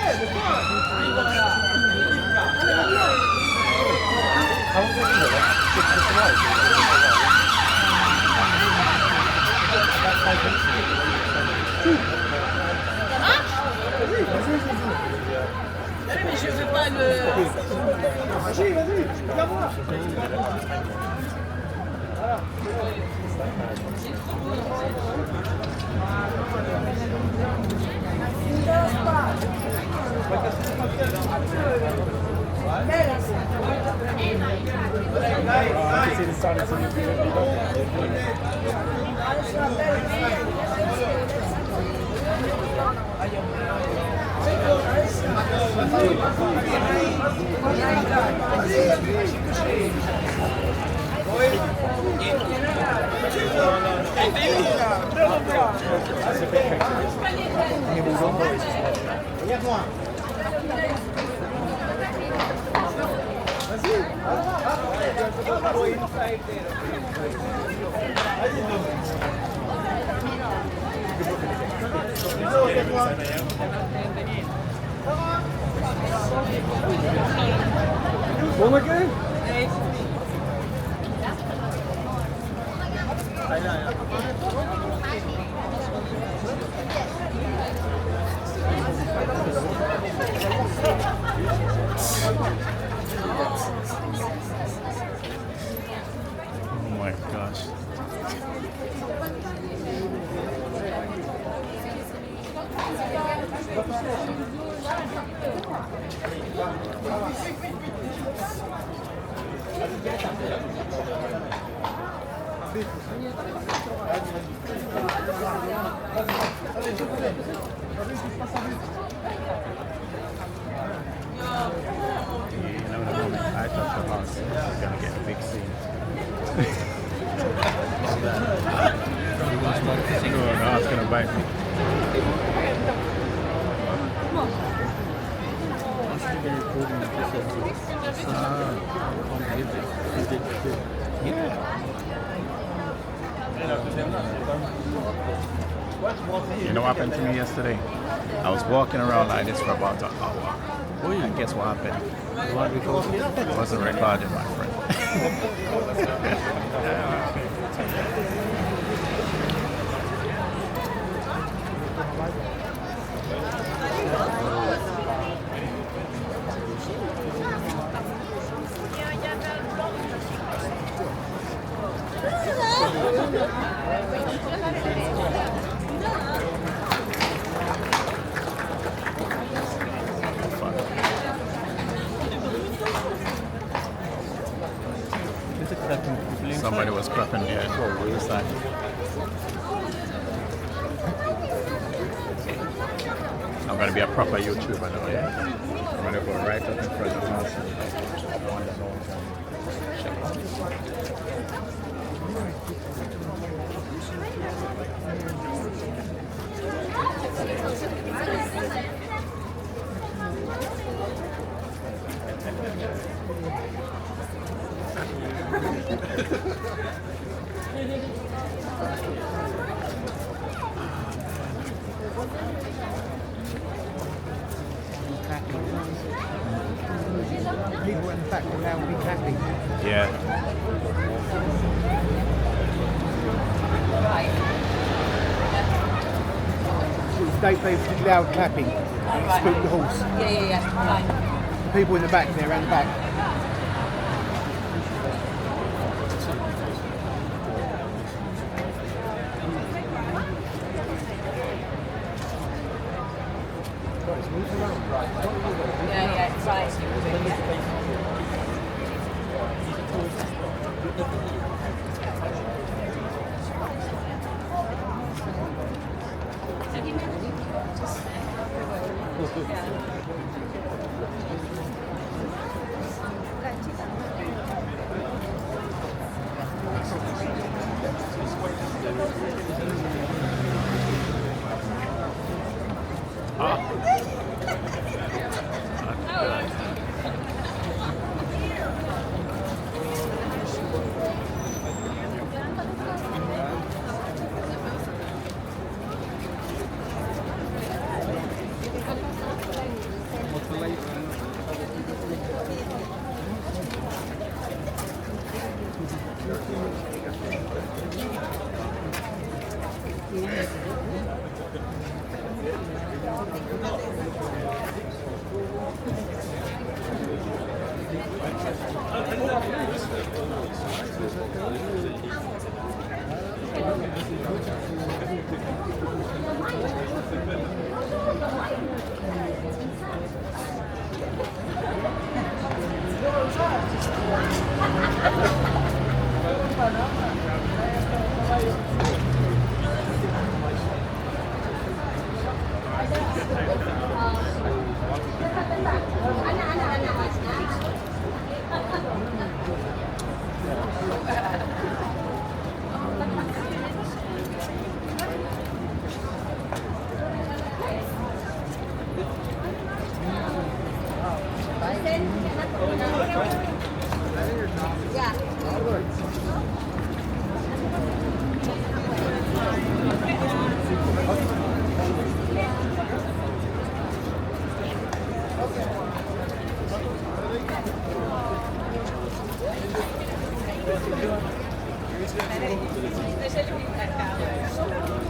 Mais je veux pas le... Vas-y, viens voir. Bon again? Oh my gosh. I thought the house was gonna get a big scene. No, it's gonna bite me. You know what happened to me yesterday? I was walking around like this for about an hour. And guess what happened? It wasn't recorded, my friend. Somebody was crapping there for a wayside. I'm gonna be a proper YouTuber now, yeah? I'm gonna go right up in front of the house and on the zone and check out. People in the fact that now will be clapping. Yeah. They did loud clapping. Spooked the horse. Yeah. Right. The people in the back, they're around the back. Yeah, right. Especially with that.